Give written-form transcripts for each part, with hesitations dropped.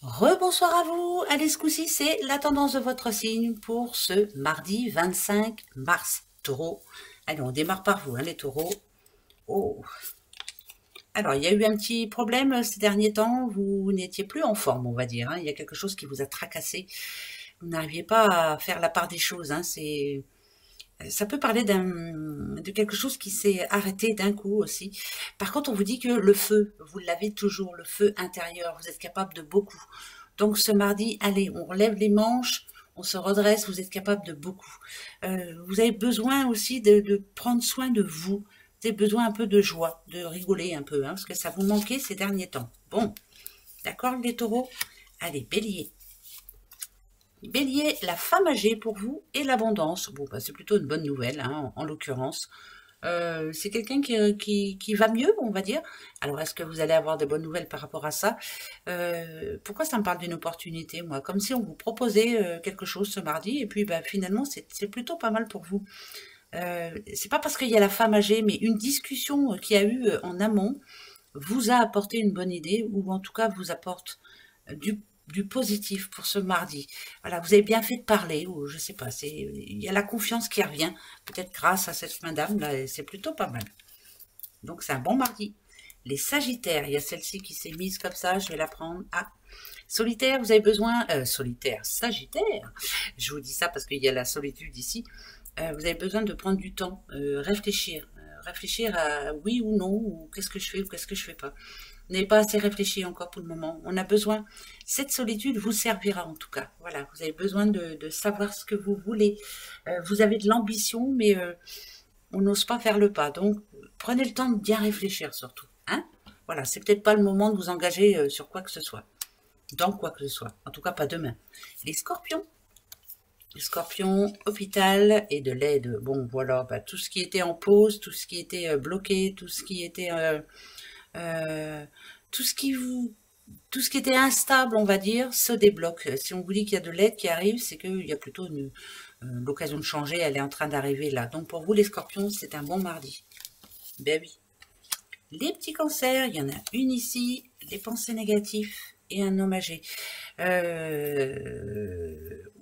Rebonsoir à vous. Allez, ce coup-ci, c'est la tendance de votre signe pour ce mardi 25 mars. Taureau. Allez, on démarre par vous, hein, les taureaux. Oh. Alors, il y a eu un petit problème ces derniers temps. Vous n'étiez plus en forme, on va dire, hein. Il y a quelque chose qui vous a tracassé. Vous n'arriviez pas à faire la part des choses, hein. Ça peut parler de quelque chose qui s'est arrêté d'un coup aussi. Par contre, on vous dit que le feu, vous l'avez toujours, le feu intérieur, vous êtes capable de beaucoup. Donc ce mardi, allez, on relève les manches, on se redresse, vous êtes capable de beaucoup. Vous avez besoin aussi de prendre soin de vous. Vous avez besoin un peu de joie, de rigoler un peu, hein, parce que ça vous manquait ces derniers temps. Bon, d'accord les taureaux? Allez, bélier. Bélier, la femme âgée pour vous et l'abondance. Bon, bah, c'est plutôt une bonne nouvelle, hein, en l'occurrence. C'est quelqu'un qui va mieux, on va dire. Alors, est-ce que vous allez avoir des bonnes nouvelles par rapport à ça? Pourquoi ça me parle d'une opportunité, moi? Comme si on vous proposait quelque chose ce mardi, et puis bah, finalement, c'est plutôt pas mal pour vous. C'est pas parce qu'il y a la femme âgée, mais une discussion qu'il y a eu en amont vous a apporté une bonne idée, ou en tout cas vous apporte du positif pour ce mardi. Voilà, vous avez bien fait de parler, ou je sais pas, il y a la confiance qui revient, peut-être grâce à cette madame, là, c'est plutôt pas mal. Donc c'est un bon mardi. Les Sagittaires, il y a celle-ci qui s'est mise comme ça, je vais la prendre. Ah, solitaire, vous avez besoin... solitaire, Sagittaire, je vous dis ça parce qu'il y a la solitude ici. Vous avez besoin de prendre du temps, réfléchir à oui ou non, ou qu'est-ce que je fais ou qu'est-ce que je fais pas. Vous n'avez pas assez réfléchi encore pour le moment. On a besoin, cette solitude vous servira en tout cas. Voilà, vous avez besoin de savoir ce que vous voulez. Vous avez de l'ambition, mais on n'ose pas faire le pas. Donc, prenez le temps de bien réfléchir surtout. Hein, voilà, c'est peut-être pas le moment de vous engager sur quoi que ce soit. Dans quoi que ce soit. En tout cas, pas demain. Les scorpions. Les scorpions, hôpital et de l'aide. Bon, voilà, bah, tout ce qui était en pause, tout ce qui était bloqué, tout ce qui était... euh, tout ce qui vous tout ce qui était instable, on va dire, se débloque. Si on vous dit qu'il y a de l'aide qui arrive, c'est qu'il y a plutôt l'occasion de changer, elle est en train d'arriver là. Donc pour vous les scorpions, c'est un bon mardi. Ben oui. Les petits cancers, il y en a une ici, les pensées négatives et un homme âgé.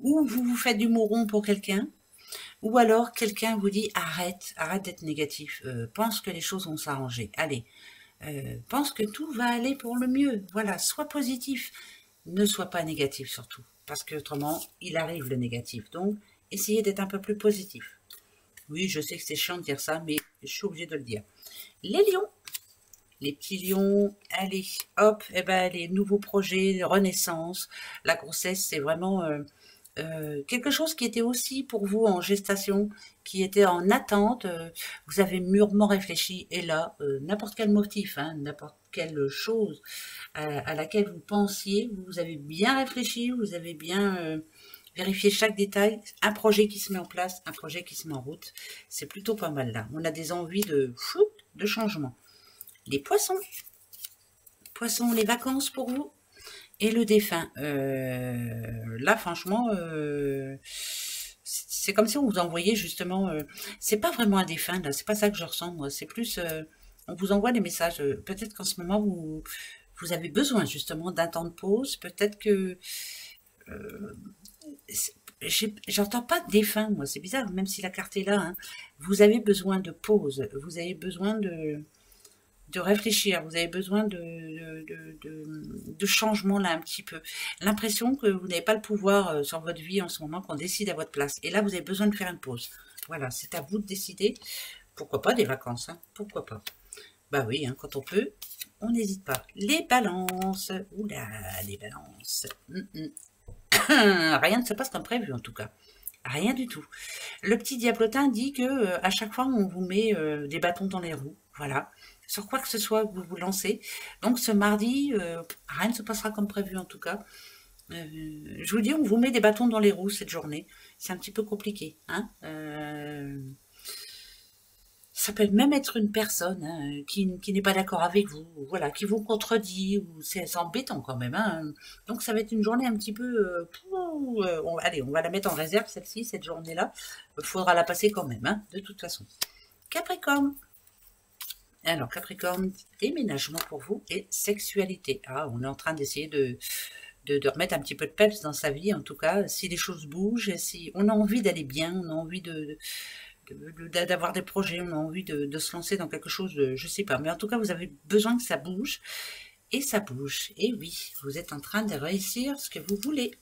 Ou vous vous faites du mouron pour quelqu'un, ou alors quelqu'un vous dit arrête, arrête d'être négatif, pense que les choses vont s'arranger. Allez, pense que tout va aller pour le mieux. Voilà, sois positif. Ne sois pas négatif surtout. Parce que autrement, il arrive le négatif. Donc, essayez d'être un peu plus positif. Oui, je sais que c'est chiant de dire ça, mais je suis obligée de le dire. Les lions. Les petits lions, allez, hop, eh ben, les nouveaux projets, renaissance. La grossesse, c'est vraiment quelque chose qui était aussi pour vous en gestation, qui était en attente, vous avez mûrement réfléchi, et là, n'importe quel motif, hein, n'importe quelle chose à laquelle vous pensiez, vous avez bien réfléchi, vous avez bien vérifié chaque détail, un projet qui se met en place, un projet qui se met en route, c'est plutôt pas mal là. On a des envies de changement. Les poissons, les vacances pour vous, et le défunt, là franchement, c'est comme si on vous envoyait justement, c'est pas vraiment un défunt là, c'est pas ça que je ressens moi, c'est plus, on vous envoie des messages, peut-être qu'en ce moment vous avez besoin justement d'un temps de pause, peut-être que, j'entends pas de défunt moi, c'est bizarre, même si la carte est là, hein. Vous avez besoin de pause, vous avez besoin de réfléchir, vous avez besoin de changement là un petit peu. L'impression que vous n'avez pas le pouvoir sur votre vie en ce moment, qu'on décide à votre place. Et là, vous avez besoin de faire une pause. Voilà, c'est à vous de décider. Pourquoi pas des vacances, hein, pourquoi pas. Bah oui, hein, quand on peut, on n'hésite pas. Les balances, oula, les balances. Rien ne se passe comme prévu en tout cas. Rien du tout. Le petit diablotin dit que à chaque fois on vous met des bâtons dans les roues, voilà, sur quoi que ce soit que vous vous lancez. Donc ce mardi, rien ne se passera comme prévu en tout cas. Je vous dis, on vous met des bâtons dans les roues cette journée. C'est un petit peu compliqué, hein. Ça peut même être une personne hein, qui n'est pas d'accord avec vous, voilà, qui vous contredit, ou c'est embêtant quand même. Hein. Donc ça va être une journée un petit peu... allez, on va la mettre en réserve celle-ci, cette journée-là. Il faudra la passer quand même, hein, de toute façon. Capricorne. Alors Capricorne, déménagement pour vous et sexualité. Ah, on est en train d'essayer de remettre un petit peu de peps dans sa vie, en tout cas, si les choses bougent, si on a envie d'aller bien, on a envie d'avoir des projets, on a envie de se lancer dans quelque chose, je sais pas, mais en tout cas, vous avez besoin que ça bouge, et ça bouge, et oui, vous êtes en train de réussir ce que vous voulez.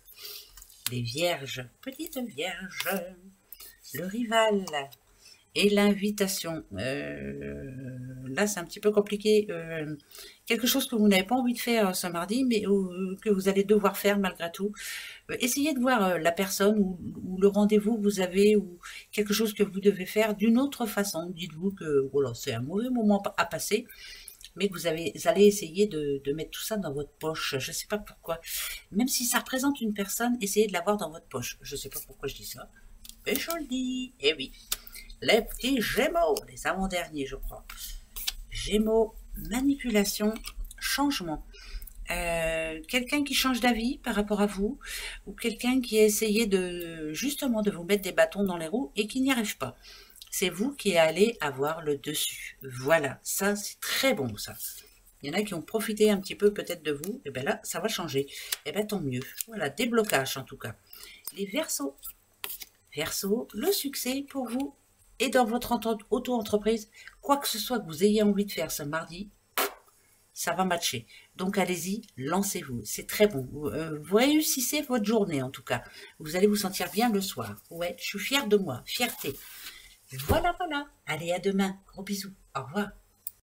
Les vierges, petites vierges, le rival et l'invitation. Là, c'est un petit peu compliqué. Quelque chose que vous n'avez pas envie de faire ce mardi, mais que vous allez devoir faire malgré tout. Essayez de voir la personne ou le rendez-vous que vous avez ou quelque chose que vous devez faire d'une autre façon. Dites-vous que voilà, c'est un mauvais moment à passer, mais que vous allez essayer de mettre tout ça dans votre poche. Je ne sais pas pourquoi. Même si ça représente une personne, essayez de l'avoir dans votre poche. Je ne sais pas pourquoi je dis ça, mais je le dis. Eh oui. Les petits Gémeaux, les avant-derniers, je crois. Gémeaux, manipulation, changement. Quelqu'un qui change d'avis par rapport à vous, ou quelqu'un qui a essayé justement de vous mettre des bâtons dans les roues et qui n'y arrive pas. C'est vous qui allez avoir le dessus. Voilà, ça c'est très bon ça. Il y en a qui ont profité un petit peu peut-être de vous, et bien là ça va changer. Et bien tant mieux. Voilà, déblocage en tout cas. Les Verseaux. Verseaux, le succès pour vous et dans votre auto-entreprise, quoi que ce soit que vous ayez envie de faire ce mardi, ça va matcher. Donc allez-y, lancez-vous. C'est très bon. Vous réussissez votre journée en tout cas. Vous allez vous sentir bien le soir. Ouais, je suis fière de moi. Fierté. Voilà, voilà. Allez, à demain. Gros bisous. Au revoir.